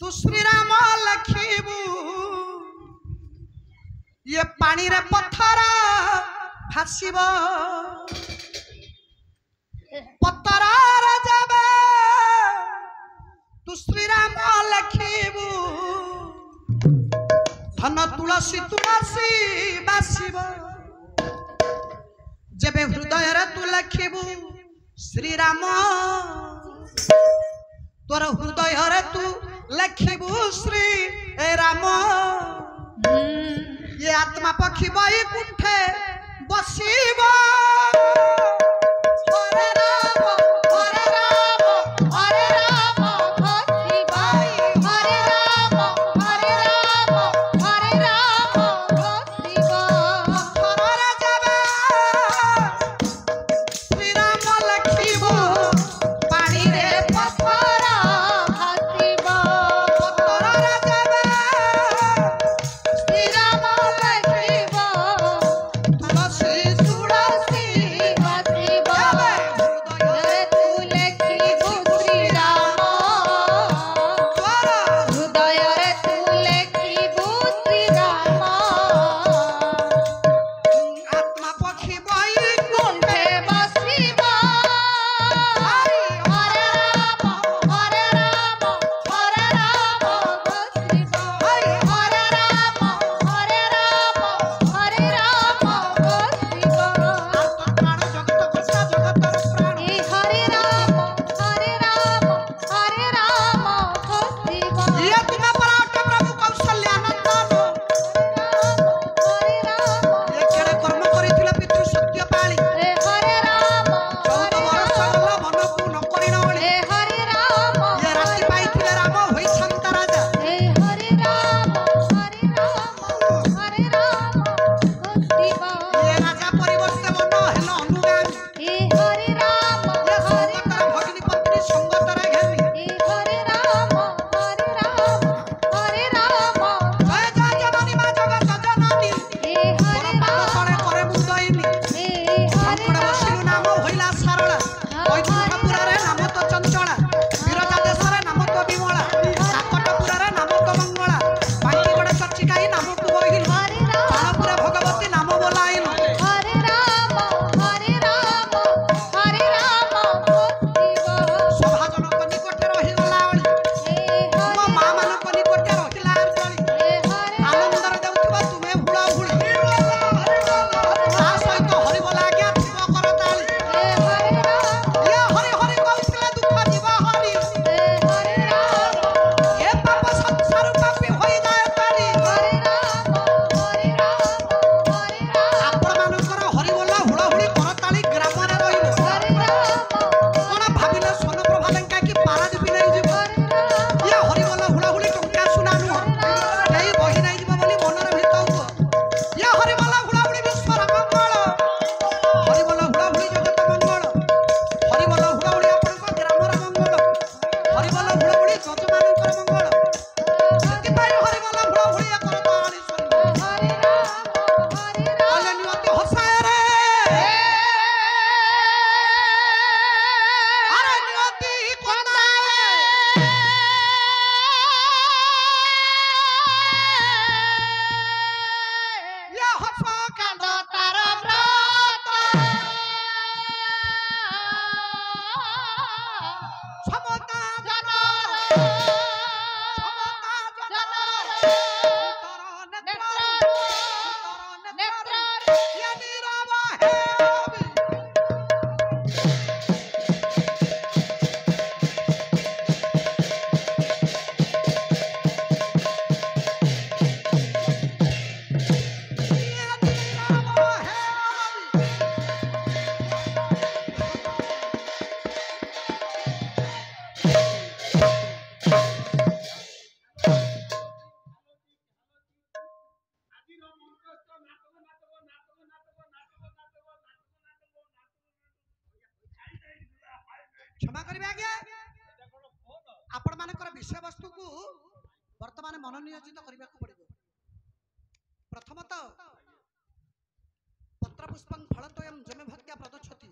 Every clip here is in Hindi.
तू श्री राम लखीबू ये पानी रे पत्थर भासीब पत्थर रे जाबे तू श्री राम लखीबू धन तुलसी तुलसी बासीब जेबे हृदय रे तू लखीबू श्री राम तोर हृदय रे तू लखीबू श्री राम ये आत्मा पक्षी बई कुंठे बसीब क्षमा करेंगे आज्ञा आपण मानकर विषय वस्तु को वर्तमान मनोनियोजित करने को पड़े। प्रथमतः पत्र पुष्पं फलतोयं जमे भक्त्या प्रदच्छति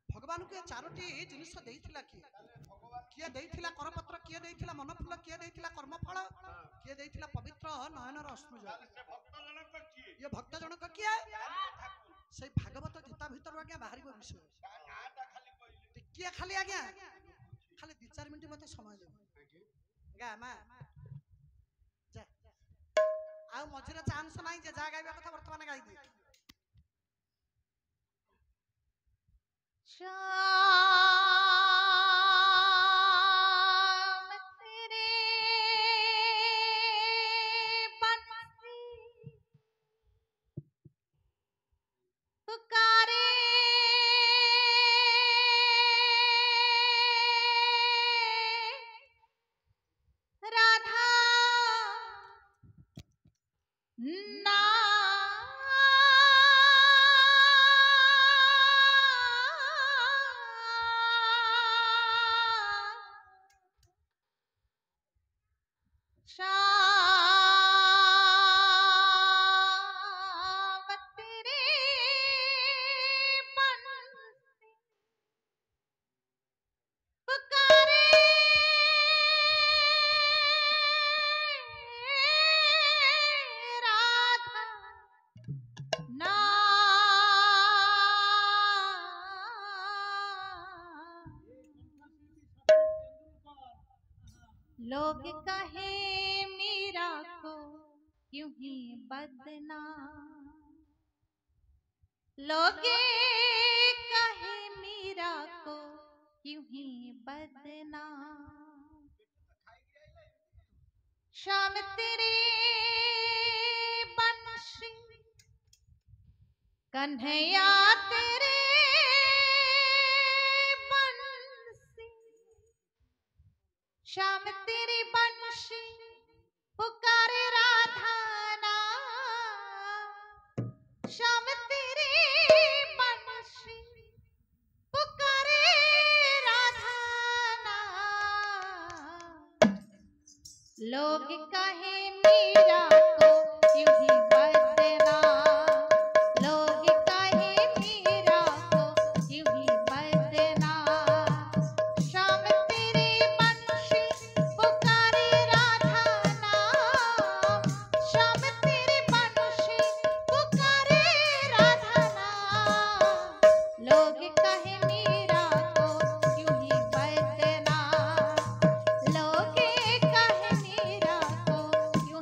भगवान के चारोटी जिनिस देइथिला किए देइथिला करपत्र किए देइथिला मन फूल किए देइथिला कर्म फल किए देइथिला पवित्र नयनर अश्रु जल ये भक्त जनक किए से भागवत गीता भीतर आज्ञा बाहर विषय टिकिए खाली आज्ञा खाली 2-4 मिनिट मते समय दे गा मा जा आ मझिरे चांस नाही जे जा गाइबा कथा वर्तमान गाइ दे लोग कहे मीरा को क्यों ही बदनाम लोग कहे मीरा को क्यों ही बदनाम शाम तेरे बंशी कन्हैया तेरे श्याम तेरी बंशी पुकारे राधा नाम श्याम तेरी बंशी पुकारे राधा नाम लोग कहे मीरा को क्यों ही बदनाम लोग कहे मीरा को क्यों ही बदनाम श्याम तेरी बंशी पुकारे राधा नाम श्याम तेरी बंशी पुकारे राधा नाम लोग कहे मीरा को क्यों ही बदनाम लोग कहे मीरा को क्यों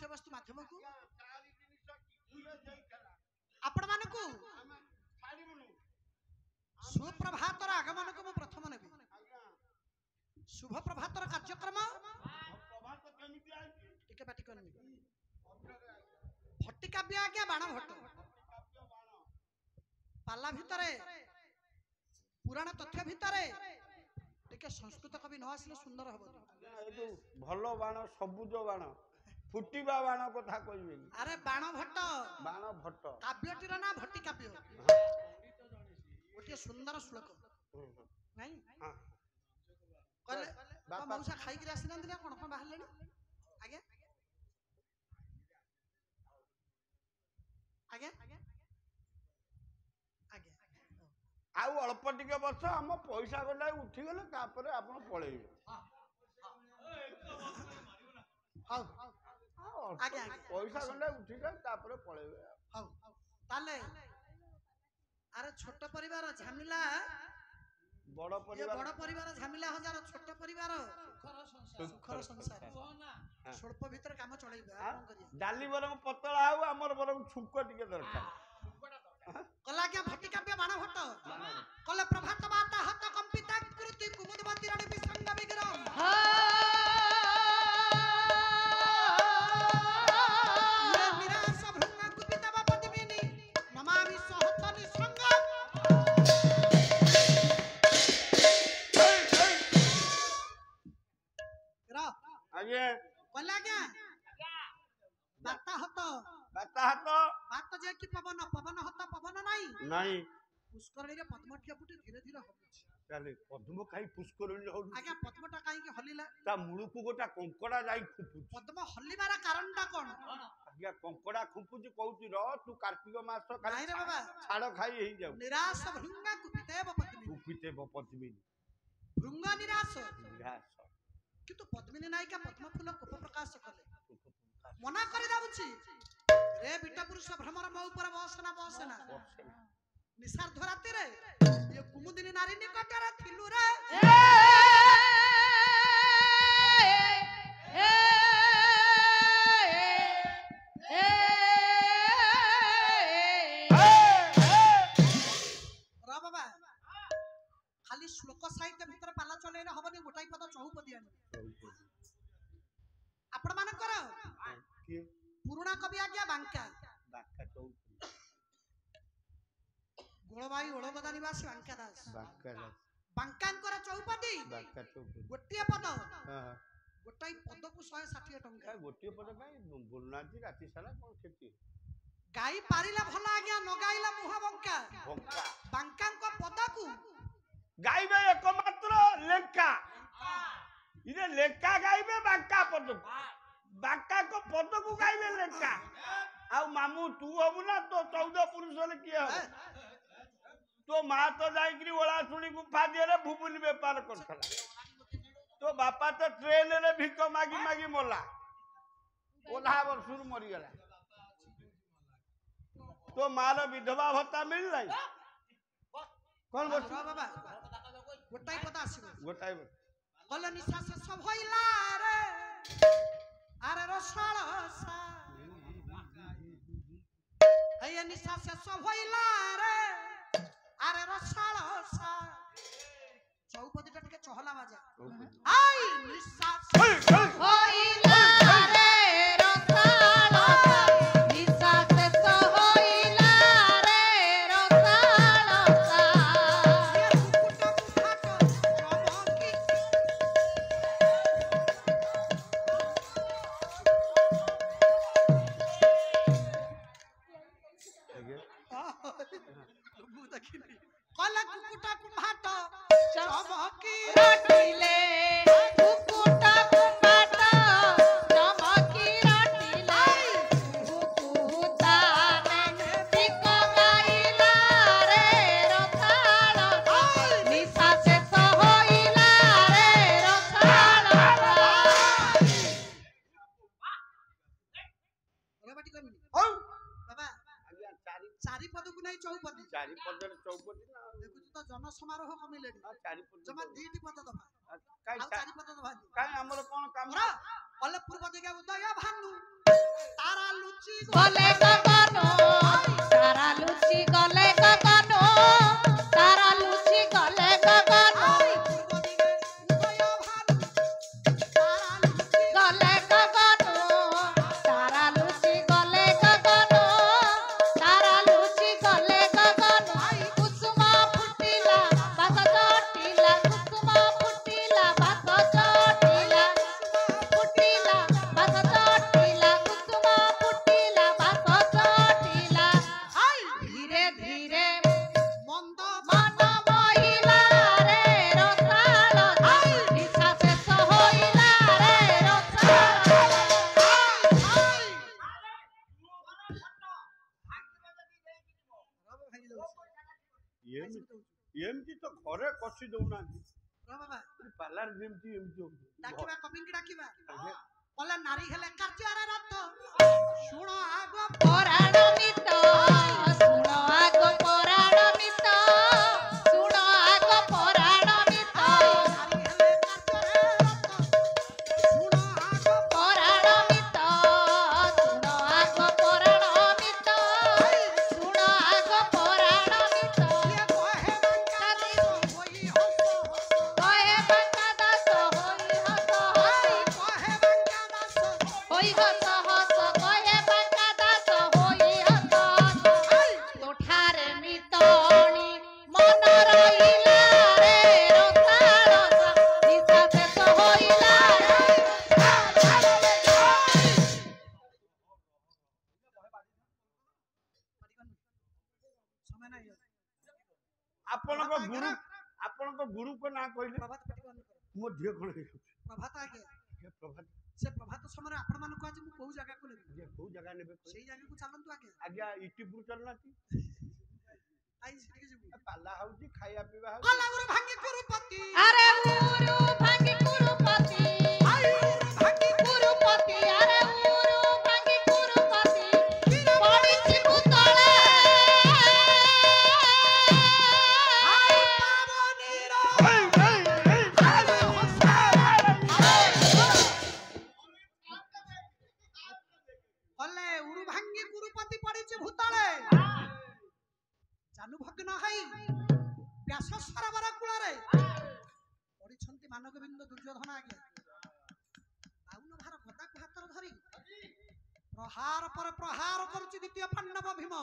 विषयवस्तु माध्यम को आपण मानकु सुप्रभातर आगमन को मैं प्रथम नेबी शुभ प्रभातर कार्यक्रम टिके पाटी करनी भट्टिकाव्य आज्ञा बाण भट्ट पाला भितरे पुराण तथ्य भितरे टिके संस्कृत कवि न आसले सुंदर हबो भलो बाण सबुज बाण फुटिबा बाण कथा कहबे अरे बाण भट्ट काव्यटीर ना भट्टिकाव्य गोटे सुंदर श्लोक नहीं कहले मौसा खाई कि आसी नंदिना कोन कोन बाहर लेनी आगे आगे आगे आउ अल्प टिके वर्ष हम पैसा गला उठी गले तापर आपण पळेइबे हाउ आगे आगे पैसा गला उठी गले तापर पळेइबे हाउ ताले अरे छोट परिवार झामिला बड़ परिवार झामिला हजार छोट परिवार सुखर संसार स्वल्प भीतर काम चलैबा कोन करिया डाली बरम पतला आउ हमर बरम छुक टिके दरकार कला क्या भट्टिकाव्य बाण भट्ट कले प्रभात वाता हत कंपिता कृति कुमुदवती रणि विसंग विग्रह ये निराश भृंग कुपिता पद्मिनी नमामि सहत निसंग रा आगे कला क्या वाता हत बात जे कि पवन हत पवन नहीं पुष्करणी रे पद्मठिया फुटी धीरे धीरे हबुछ चले पद्म काई पुष्करणी हो आज्ञा पद्मटा काई के हलिला ता मुळुकु गोटा कंकड़ा जाई खुपु पद्म हलिबार कारणटा कोन आज्ञा कंकड़ा खुपुची कहउची र तू कार्तिक मास नहीं रे बाबा छाड़ खाई हेई जाऊ निराश भृंग कुपितेव पद्मिनी भृंग निराश निराश किंतु पद्मिनी नायिका पद्म फूल कोप प्रकाश कले मना कर दाउची रे बिटा पुरुष भ्रमर मौ ऊपर बसना निसार्ध राति रे ये कुमुदिनी नारी निकट रे थिलु रे रा बाबा खाली श्लोक साहित्य भीतर पाला चले रे हबनी गोटाई पद चौपदी आनी आपण मान कर के पुराना कवि आज्ञा बांका चौपदी गोळबाई ओळबदा निवासी बांका दास बांकांकर चौपदी गोटिए पद गोटाई पद को 160 टंका गोटिए पद काई बोलनाती राती सारा कोन खेती गाई पारिला भला आज्ञा न गाइला मुहा बंका बांकांको पद को गाइबे एकमात्र लेखा इने लेखा गाइबे बांका पद को पद को गाइबे लेखा आ मामू तू हबु ना तो 14 पुरुष ले के हो तो मां तो जाईकरी ओला सुनी गुफा दिए भूबुली व्यापार करथला तो बापा तो ट्रेन रे भिक मागी मागी मोला ओला वर्षुर मरी गला तो मार विधवा भत्ता मिल नहीं कौन बोल बाबा गोटाई पद आसीबो गोटाई कल निश्वास सब होइला रे अरे रसाळसा हे निश्वास सब होइला रे अरे रसाळसा चौपदीटा टिके चहला बाजा आई निश्वास होइला रे रसाळसा निश्वास होइला रे रसाळसा ये कुकुटा कुठाट चमकी कल कुकुटा कुठाट चमकी रोटिले कुकुटा कुमाट चमकी रोटिले कुकुटा ने बिक गाइला रे रसाळसा निश्वास होइला रे रसाळसा बाटी करनी हौ बाबा आज्ञा चारि पद को नहीं चौपदी चारि पद चौपदी ना देखु तो जन समारोह कमिलेनी चारि पद जमा दीटी पद दफा काई आ चारि पद दफा काई हमर कोन काम हमरा कल पूर्व दिगा उदय भानु ଲୁଚି গলে গগনো তারা লুচি গলে গগনো তারা লুচি গলে গগনো গলে গগনো তারা লুচি গলে গগনো তারা লুচি গলে গগনো কুসুম ফুটিলা বাস জটিলা কুসুম ফুটিলা বাস জটিলা ফুটিলা বাস জটিলা কুসুম ফুটিলা বাস জটিলা ধীরে ধীরে মন্দ মন মহিলা রে রসাল নিশা শেষ হইলা রে রসাল ଏମିତି ତ ଘରେ କଷି ଦଉନାହାନ୍ତି ବାବା ପାର୍ଲାର ଯେମିତି ଏମିତି ହଉଛି। ଡାକିବା କବିଙ୍କୁ ଡାକିବା କଲେ ନାରୀ ହେଲେ କାର୍ଯ୍ୟରେ ରତ ଶୁଣ ଆଗ ପରାଣ ମିତ ଶୁଣ ଆଗ ପରାଣ ମିତ ଶୁଣ ଆଗ ପରାଣ ମିତ ନାରୀ ହେଲେ କାର୍ଯ୍ୟରେ ରତ ଶୁଣ ଆଗ ପରାଣ ମିତ ଶୁଣ ଆଗ ପରାଣ ମିତ ଶୁଣ ଆଗ ପରାଣ ମିତ କିଏ କହେ ବାଙ୍କାରି ହୋଇ ହସ କହେ ବାଙ୍କା ଦାସ ହୋଇ ହସ ହସି କହେ ବାଙ୍କା ଦାସ ହୋଇ ହସ ହସ କହେ ବାଙ୍କା ଦାସ ହୋଇ ହସ ହସ ତୋଠାରେ ମିତଣି ମନ ରହିଲା ରେ ରସାଳ ନିଶା ଶେଷ ହୋଇଲା ସମୟ ନାହିଁ ଆପଣଙ୍କ ଗୁରୁଙ୍କ ନାଁ କହିଲେ ପ୍ରଭାତ ପାଟିକନ ମୋ ଝିଅ କଣ ହେଇଯାଉଛି ପ୍ରଭାତ ଆଜ୍ଞା ପ୍ରଭାତ ସେ ପ୍ରଭାତ ସମୟରେ ଆପଣମାନଙ୍କୁ ଆଜି ମୁଁ କୋଉ ଜାଗାକୁ ନେବି ଆଜ୍ଞା କୋଉ ଜାଗା ନେବେ କହିଲେ? ସେଇ ଜାଗାକୁ ଚାଲନ୍ତୁ ଆଜ୍ଞା ଆଜ୍ଞା ଇଟିପୁର ଚାଲୁନାହାନ୍ତି ଆଇ ସେଠିକି ଯିବୁ ପାଲା ହଉଛି ଖାଇବା ପିଇବା ହଉଛି କଲାଗୁରୁ ଭାଙ୍ଗି କୁରୁପତି ଆରେ ଉରୁ ଭାଙ୍ଗି କୁରୁପତି ଭାଙ୍ଗି କୁରୁପତି ଆରେ ଉରୁ ଭାଙ୍ଗି କୁରୁପତି ପଡ଼ିଛି ଭୂତଳେ ପାବନୀର କଲେ ଉରୁ ଭାଙ୍ଗି କୁରୁପତି ପଡିଛି ଭୂତଳେ ଜାନୁ ଭଗ୍ନ ହେଇ ବ୍ୟାସ ସରୋବର କୂଳରେ ପଡିଛନ୍ତି ମାନଗୋବିନ୍ଦ ଦୁର୍ଯ୍ୟୋଧନ ଆଜ୍ଞା ବାଉନ ଭାର ଗଦାକୁ ହାତରେ ଧରି ପ୍ରହାର ପରେ ପ୍ରହାର କରୁଛି ଦ୍ୱିତୀୟ ପାଣ୍ଡବ ଭୀମ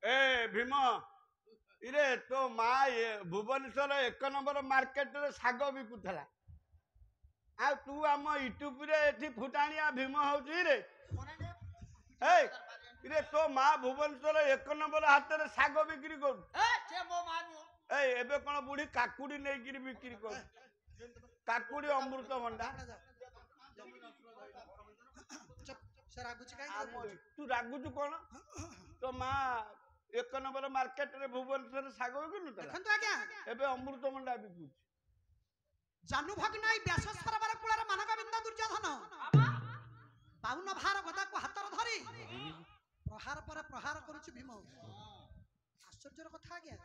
ଏ ଭୀମ ଇରେ ତୋ ମା ଭୁବନେଶ୍ୱର 1 ନମ୍ବର ମାର୍କେଟରେ ଶାଗ ବିକୁଥିଲା ଆଉ ତୁ ଆମ ୟୁଟ୍ୟୁବରେ ଏଠି ଫୁଟାଣିଆ ଭୀମ ହଉଛି ରେ ଇରେ ତୋ ମା ଭୁବନେଶ୍ୱର 1 ନମ୍ବର ହାତରେ ଶାଗ ବିକ୍ରି କରୁ ଏବେ କଣ ବୁଢୀ କାକୁଡି ନେଇକିରି ବିକ୍ରି କରୁ କାକୁଡି ଅମୃତଭଣ୍ଡା ସେ ରାଗୁଛି ତୁ ରାଗୁଛୁ କଣ ତୋ ମା 1 ନମ୍ବର ମାର୍କେଟରେ ଭୁବନେଶ୍ୱର ଶାଗ ବିକୁଥିଲା ଦେଖନ୍ତୁ ଆଜ୍ଞା ଏବେ ଅମୃତଭଣ୍ଡା ବିକୁଛି ଜାନୁ ଭଗ୍ନ ଏଇ ବ୍ୟାସ ସରୋବର କୂଳରେ ମାନଗୋବିନ୍ଦ ଦୁର୍ଯ୍ୟୋଧନ ବାଉନ ଭାର ଗଦାକୁ ହାତରେ ଧରି ପ୍ରହାର ପରେ ପ୍ରହାର କରୁଛି ଭୀମ ଆଶ୍ଚର୍ଯ୍ୟର କଥା ଆଜ୍ଞା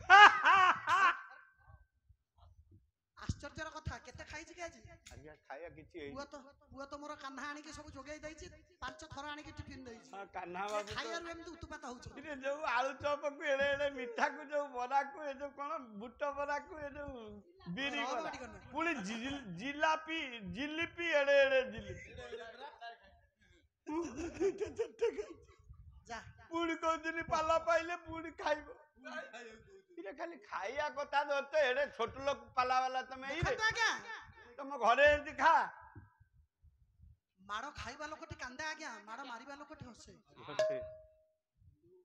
ଆଶ୍ଚର୍ଯ୍ୟର କଥା କେତେ ଖାଇଛି କି ଆଜି ଆଜ୍ଞା ଖାଇବା କିଛି ପୁଅ ତ ମୋର କାହ୍ନା ଆଣିକି ସବୁ ଯୋଗେଇ ଦେଇଛି 5 ଥର ଆଣିକି ଟିଫିନ ଦେଇଛି କାହ୍ନା ବାବୁ ଖାଇବାରୁ ଏମିତି ଉତ୍ପାତ ହଉଛି ଯୋଉ ଆଳୁ ଚପକୁ ଏଡେ ଏଡେ ମିଠାକୁ ଯୋଉ ବରାକୁ ଏ ଯୋଉ କଣ ବୁଟ ବରାକୁ ଏ ଯୋଉ ବିରି ବରା ପୁଣି ଜିଲିପି ଏଡେ ଏଡେ ଜିଲିପି ପୁଣି କହୁଛନ୍ତି ପାଲା ପାଇଲେ ପୁଣି ଖାଇବ ଖାଲି ଖାଇବା କଥା ଧରତେ ଏଡେ ଛୋଟ ଲୋକ ପାଲା ବାଲା ତମେ ତମ ଘରେ ଏମିତି ଖା ମାଡ଼ ଖାଇବା ଲୋକଟି କାନ୍ଦେ ଆଜ୍ଞା ମାଡ଼ ମାରିବା ଲୋକଟି ହସେ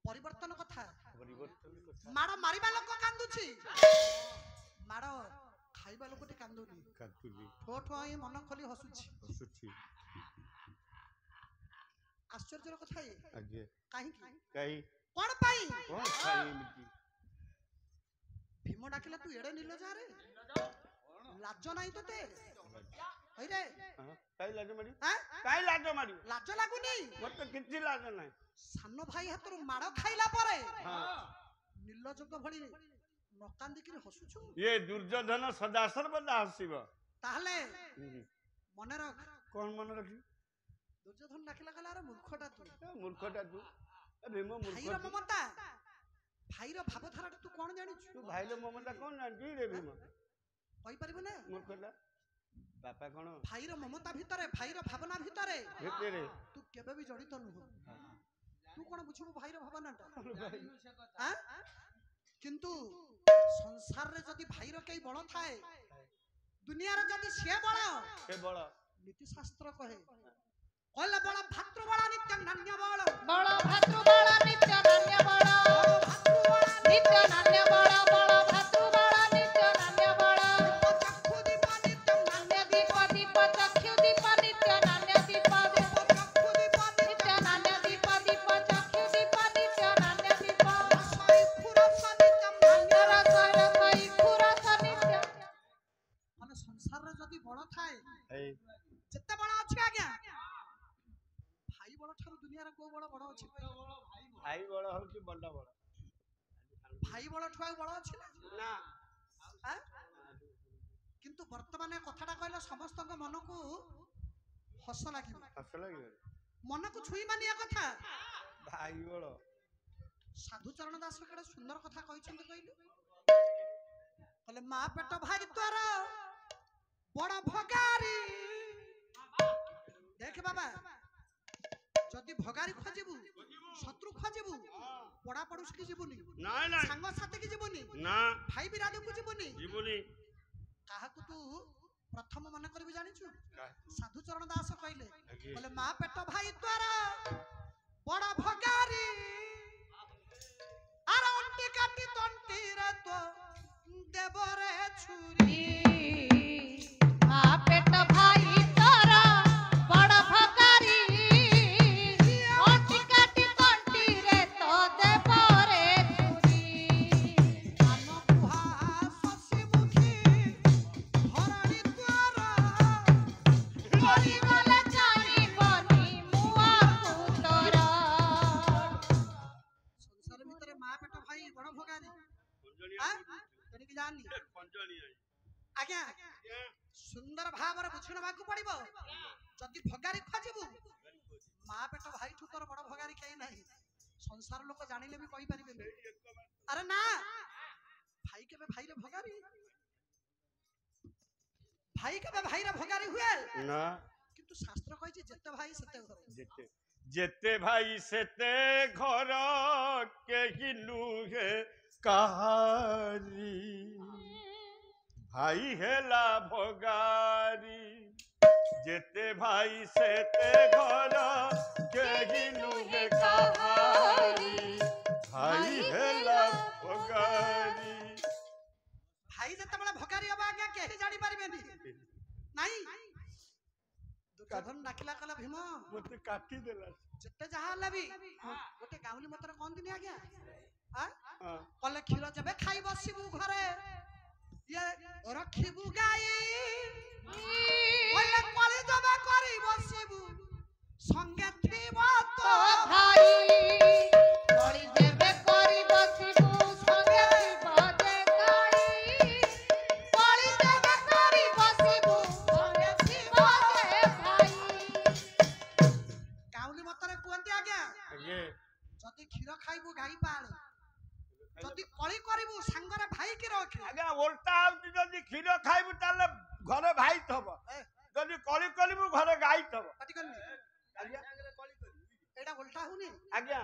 ପରିବର୍ତ୍ତନ କଥା ମାଡ଼ ମାରିବା ଲୋକ କାନ୍ଦୁଛି ମାଡ଼ ଖାଇବା ଲୋକଟି କାନ୍ଦୁନି ଠୋ ଠୋ ହେଇ ମନ ଖୋଲି ହସୁଛି ଆଶ୍ଚର୍ଯ୍ୟର କଥା କାହିଁକି କଣ ପାଇଁ ଭୀମ ଡାକିଲା ତୁ ଏଡେ ନିଲ ଯାରେ ଲାଜ ନାହିଁ ତତେ ओइरे काई लाज मारी हां काई लाज मारी लाज लागुनी मत किछि लाज नाही सानो भाई हातରୁ ମାଡ଼ ଖାଇଲା ପରେ हां ନିର୍ଲଜଙ୍କ ଭଳି ନକାନ୍ଦିକିରି ହସୁଛୁ ये दुर्योधन सदा सर्वदा हसिबो ତାହେଲେ ମନେ ରଖ कोन मन रखी ଦୁର୍ଯ୍ୟୋଧନ ଡାକିଲା କହିଲା ଆରେ ମୂର୍ଖଟା ତୁ मूर्खटा तू ए भीम ଭାଇର मूर्ख ମମତା ଭାଇର ଭାବଧାରାଟା ତୁ କଣ ଜାଣିଛୁ तू भाई लो ममता कोन जानती रे भीम କହିପାରିବୁ ନା मूर्खटा बापा कोन ଭାଇର ମମତା ଭିତରେ ଭାଇର ଭାବନା ଭିତରେ ଭିତରେ ତୁ କେବେ ବି ଜଡ଼ିତ ନୁହଁ ତୁ କଣ ବୁଝିବୁ ଭାଇର ଭାବନାଟା ଆଁ କିନ୍ତୁ ସଂସାରରେ ଯଦି ଭାଇର କେହି ବଳ ଥାଏ ଦୁନିଆରେ ଯଦି ସିଏ ବଳ के बळ ନୀତି ଶାସ୍ତ୍ର କହେ କହିଲେ ବଳ ଭାତୃ ବଳ ନିତ୍ୟ ନାନ୍ୟ ବଳ ବଳ ଭାତୃ ବଳ ନିତ୍ୟ ନାନ୍ୟ ବଳ ନିତ୍ୟ ନାନ୍ୟ ବଳ ବଳ ଭାତୃ ବଳ ନିତ୍ୟ ନାନ୍ୟ ବଳ ଚକ୍ଷୁ ଦୀପ ନିତ୍ୟ ନାନ୍ୟ ଦୀପ ଦୀପ ଚକ୍ଷୁ ଦୀପ ନିତ୍ୟ ନାନ୍ୟ ଦୀପ ଚକ୍ଷୁ ଦୀପ ନିତ୍ୟ ନାନ୍ୟ ଦୀପ ଦୀପ ଚକ୍ଷୁ ଦୀପ ନିତ୍ୟ ନାନ୍ୟ ଦୀପ ଶଇ ପୁରଷ ନିତ୍ୟ ନାନ୍ୟ ରସ ଇଖୁରସ ନିତ୍ୟ ମାନେ ସଂସାରରେ ଯଦି ବଳ ଥାଏ ए ଯେତେ ବଳ ଅଛି ଆଜ୍ଞା ଭାଇ ବଳ ଠାରୁ ଦୁନିଆରେ କୋଉ ବଳ ବଡ ଅଛି भाई बळ होची बड बळ ଭାଇ ବଳ ଠୁ ଆଉ ବଳ ଅଛି ନା ना ଆଁ? କିନ୍ତୁ ବର୍ତ୍ତମାନ ଏ କଥାଟା କହିଲେ ସମସ୍ତଙ୍କ ମନକୁ ହସ ଲାଗିବ हस लागे ମନକୁ ଛୁଇଁ ମାନି ଏ କଥା भाई बळ ସାଧୁଚରଣ ଦାସ କେଡେ ସୁନ୍ଦର କଥା କହିଛନ୍ତି କହିଲୁ କହିଲେ ମା ପେଟ ଭାଇ ତୋର ବଡ ଭଗାରୀ ଦେଖ ବାବା ଯଦି ଭଗାରୀ ଖୋଜିବୁ ଶତ୍ରୁ ଖୋଜିବୁ ପଡା ପଡୋଶୀ ଯିବୁନି ନାଇଁ ନାଇଁ ସାଙ୍ଗ ସାଥୀ କି ଯିବୁନି ନା ଭାଇ ବିରାଦକୁ ଯିବୁନି जीवनी କାହାକୁ ତୁ ପ୍ରଥମ ମନେ କରିବୁ ଜାଣିଛୁ ସାଧୁଚରଣ ଦାସ କହିଲେ କହିଲେ ମା ପେଟ ଭାଇ ତୋର ବଡ ଭଗାରୀ ଆରେ ଅଣ୍ଟି କାଟି ତଣ୍ଟିରେ ତ ଦେବରେ ଛୁରୀ ମା ପେଟ ଭାଇ ତୋର ବଡ଼ ଭଗାରୀ ଅଣ୍ଟି କାଟି ତଣ୍ଟିରେ ତ ଦେବରେ ଛୁରୀ କାନ କୁହା ଶଶୀ ମୁଖୀ ଧରଣୀ ଦ୍ୱାର ମରିଗଲେ ଚାହିଁବନି ମୁହଁକୁ ତୋର ସଂସାର ଭିତରେ ମା ପେଟ ଭାଇ ବଡ ଭଗାରୀ पंजणिया ତେଣିକି ଜାଣିନି पंजणिया ଆଜ୍ଞା ସୁନ୍ଦର ଭାବରେ ବୁଝି ନେବାକୁ ପଡିବ ଯଦି ଭଗାରୀ ଖୋଜିବୁ ମା ପେଟ ଭାଇ ଠୁ ତୋର ବଡ ଭଗାରୀ କେହି ନାହିଁ ସଂସାର ଲୋକ ଜାଣିଲେ ବି କହିପାରିବେନି ଆରେ ନା ଭାଇ କେବେ ଭାଇର ଭଗାରୀ ଭାଇ କେବେ ଭାଇର ଭଗାରୀ ହୁଏ ना କିନ୍ତୁ ଶାସ୍ତ୍ର କହିଛି ଯେତେ ଭାଇ ସେତେ ଘର जेते जेते भाई सेते घर केही नुहे कहारी भाई हेला भगारी जेते भाई सेते घर केही नुहे कहारी भाई हेला भगारी ଭାଇ ଯେତେବେଳେ ଭଗାରୀ ହବ ଆଜ୍ଞା କେହି ଜାଣିପାରିବେନି ନାଇଁ ଦୁର୍ଯ୍ୟୋଧନ ଡାକିଲା କହିଲା ଭୀମ मते काटी देला ଯେତେ ଯାହା ହେଲେ ବି ଗୋଟେ ଗାଉଁଲି ମତରେ କହନ୍ତିନି ଆଜ୍ଞା ଆଁ हां କଲେ କ୍ଷୀର ଯେବେ ଖାଇ ବସିବୁ ଘରେ ଇଏ ରଖିବୁ ଗାଈ କଲେ କଳି ଯେବେ କରି ବସିବୁ ସଙ୍ଗେ ଥିବ ତୋ ତ ଭାଇ କଳି ଯେବେ କରି ବସିବୁ ସଙ୍ଗେ ଥିବ ଯେ ଗାଈ କଳି ଯେବେ କରି ବସିବୁ ସଙ୍ଗେ ଥିବ ଯେ ଭାଇ ଗାଉଁଲି ମତରେ କୁହନ୍ତି ଆଜ୍ଞା ये ଯଦି କ୍ଷୀର ଖାଇବୁ ଗାଈ ପାଳେ ଯଦି କଳି କରିବୁ ସାଙ୍ଗରେ ଭାଇକି ରଖେ ଆଜ୍ଞା ଓଲଟା ହଉଛି ଯଦି କ୍ଷୀର ଖାଇବୁ ତାହେଲେ ଘରେ ଭାଇ ଥବ ଯଦି କଳି କରିବୁ ଘରେ ଗାଈ ଥବ ପାଟି କରିନି ଆଜ୍ଞା ଏଇଟା ଓଲଟା ହଉନି ଆଜ୍ଞା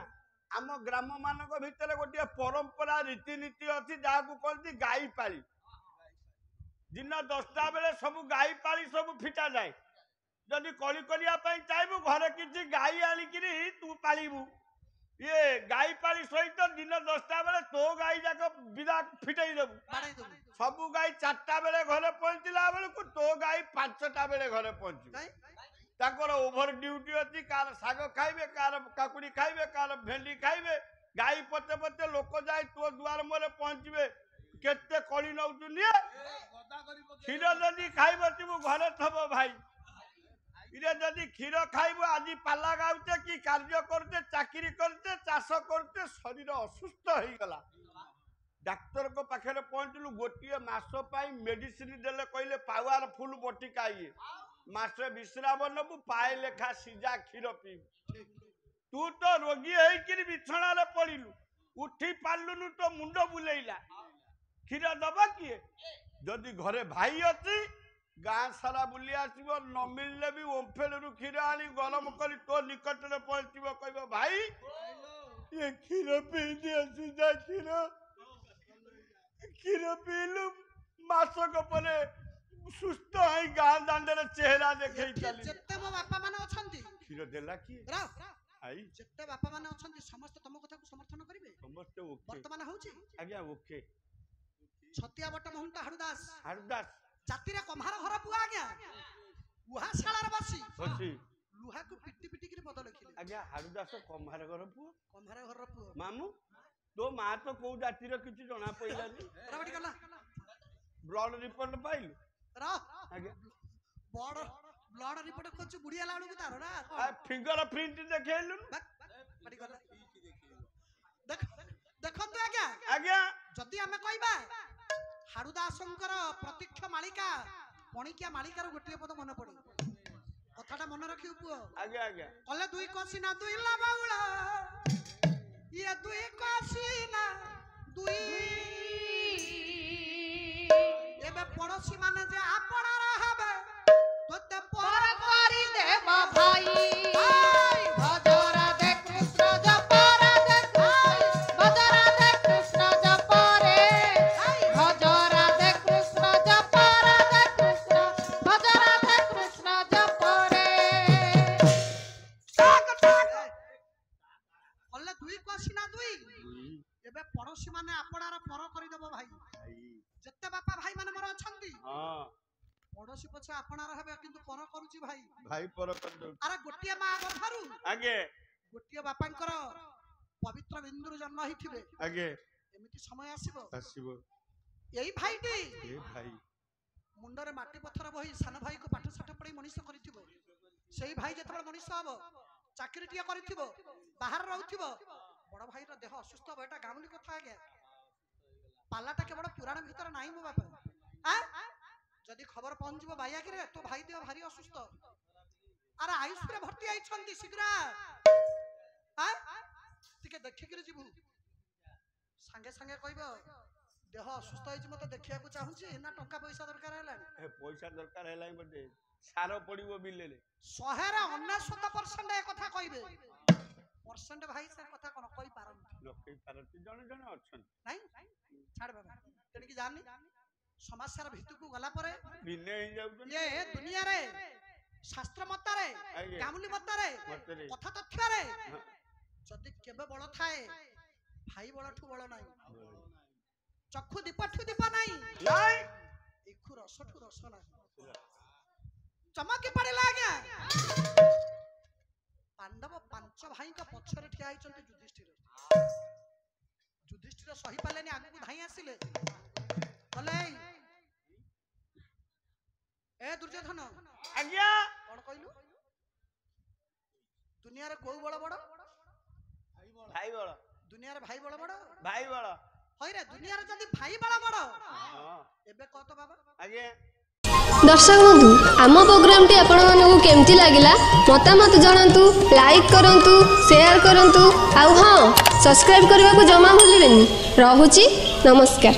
ଆମ ଗ୍ରାମ ମାନଙ୍କ ଭିତରେ ଗୋଟିଏ ପରମ୍ପରା ରୀତିନୀତି ଅଛି ଯାହାକୁ କହନ୍ତି ଗାଈ ପାଳି ଦିନ 10ଟା ବେଳେ ସବୁ ଗାଈ ପାଳି ସବୁ ଫିଟା ଯାଏ ଯଦି କଳି କରିବା ପାଇଁ ଚାହିଁବୁ ଘରେ କିଛି ଗାଈ ଆଣିକିରି ତୁ ପାଳିବୁ ଇଏ ଗାଈ ପାଳି ସହିତ ଦିନ 10ଟା ବେଳେ ତୋ ଗାଈ ଯାକ ବିଦା ଫିଟେଇ ଦେବୁ ବାଡେଇ ଦବୁ ସବୁ ଗାଈ 4ଟା ବେଳେ ଘରେ ପହଞ୍ଚିଲା ବେଳକୁ ତୋ ଗାଈ 5ଟା ବେଳେ ଘରେ ପହଞ୍ଚିବ କାଇଁ ତାଙ୍କର ଓଭର ଡ୍ୟୁଟି ଅଛି କାର ଶାଗ ଖାଇବେ କାର କାକୁଡି ଖାଇବେ କାର ଭେଣ୍ଡି ଖାଇବେ ଗାଈ ପତେ ପତେ ଲୋକ ଯାଇ ତୋ ଦୁଆର ମୁହଁରେ ପହଞ୍ଚିବେ केते कली नौचु निये क्षीर जदि खाइब तू घरे थब भाई इरे जदि क्षीर खाइब आज पाला गाउते कि कार्य करते चाकरी करते चाष करते शरीर असुस्थ हो गला डाक्तर को पाखे पहुंचलु गोटे मास मेडिसिन देले कहले पावरफुल बटिका ये मासे विश्राम नबु पाए लेखा सीजा क्षीर पी तू तो रोगी होकर बिछणा पड़िलु उठी पार्लुनु तो मुंड बुलेला क्षीर दबा किए जदि घरे भाई अच्छी गाँ सारा बुली आसब न मिलले भी ओम्फेलू क्षीर आनी गरम कर तो निकट में पहुंचब कह भाई ये क्षीर पी दिए सीधा क्षीर पीलु मासक पर सुस्थ है गाँ दांडे चेहरा देखे जेते मो बापा माने अछंती क्षीर देला किए आई जेते बापा माने अछंती समस्त तुम कथा को समर्थन करिवे समस्त ओके वर्तमान होची आज्ञा ओके छतिया बट महंता हारुदास जाति रे कम्हार घर पुआ आज्ञा उहा शालार बसी लुहा को पिटी पिटी के बदल लिखिले आज्ञा हारुदास कम्हार घर पुआ मामू तो मां तो को जाति रे किछि जणा पइला नि रबडी गला ब्लड रिपोर्ट पाइल रा आज्ञा बड़ ब्लड रिपोर्ट खोजु बुढ़िया लाडू को तारो ना फिंगर प्रिंट देखेलु बड़ी गला देखो तो आज्ञा आज्ञा जदि हमें कहबा हारुदासंकर प्रतीक्ष मालिका पणिकिया मालिकार गोटे पद मन पड़े कथाटा मन रखिउ पुओ आज्ञा आज्ञा कले दुई कोसी ना दुई ला बाउला ये दुई कोसी ना दुई एबे पड़ोसी माने जे आपणा रहबे तोते पर करी देव भाई भजरा दे कृष्ण जपरा दे भजरा दे कृष्ण जपरे भजरा दे कृष्ण जपरा दे कृष्ण भजरा दे कृष्ण जपरे कले दुई कोसी ना दुई एबे पड़ोसी माने आपणार पर करी देबो भाई जत्ते बापा भाई माने मोर अछंती हां पड़ोसी पछे आपणार हेबे किंतु पर करूची भाई भाई पर कर दो अरे गोटिया मा गथारू आगे गोटिया बापांकर पवित्र बिंदुर जन्म हिथिबे आगे एमिति समय आसीबो एई ए भाई मुंडरे माटी पत्थर बही सान भाई को पाठ साठ पढ़ी मनीष करिथिबो सेई भाई जेतबे मनीष हबो चाकरी टिया करिथिबो बाहर रहउथिबो बड़ भाई रो देह असुस्थ हो एटा गामली कथा आगे पालाटा केवल पुराण भीतर नाही मो बापा जदि खबर पहुंचबो बाया कि रे तो भाई देह भारी असुस्थ अरे आयुष रे भर्ती आई छंती शीघ्र तिके देखि कि जीवु संगे संगे कहबो देह असुस्थ होई मते देखिया को चाहूची ना टंका पैसा दरकार हैला ए पैसा दरकार हैला बटे सारो पड़िबो बिलेले 199% ए कथा कहबे परसेंट भाई से कथा कोन कहि पारन न कहि पारती जने जने अछन नहीं छाड़ बाबा तेन की जानी समस्या भितु को गला परे बिने ही जाउ ये दुनिया रे शास्त्र मत रे गामुली मत रे कथा तथ्य रे जदि केबे बळ थाए भाई बळठु बळ नाही चक्षु दीपठु दीप नाही नाही इखु रसठु रस नाही चमकी पड़ेला आज्ञा पांडव पांच भाई का पछरे ठिया आइचंती युधिष्ठिर सही पालेनी आगु धाई आसिले बोले ए दुर्योधन आज्ञा कोन कहलु दुनिया रे को बड़ बड़ भाई बड़ दुनिया रे भाई बड़ बड़ भाई बड़ होय रे दुनिया रे जदी भाई बड़ बड़ एबे कह तो बाबा आज्ञा दर्शक बंधु आम प्रोग्राम टी आपण मानकु केमती लागिला मतामत जणांतु लाइक करंतु शेयर करंतु आउ हां सब्सक्राइब करबा को जमा भूलिबेनी। रहूची नमस्कार।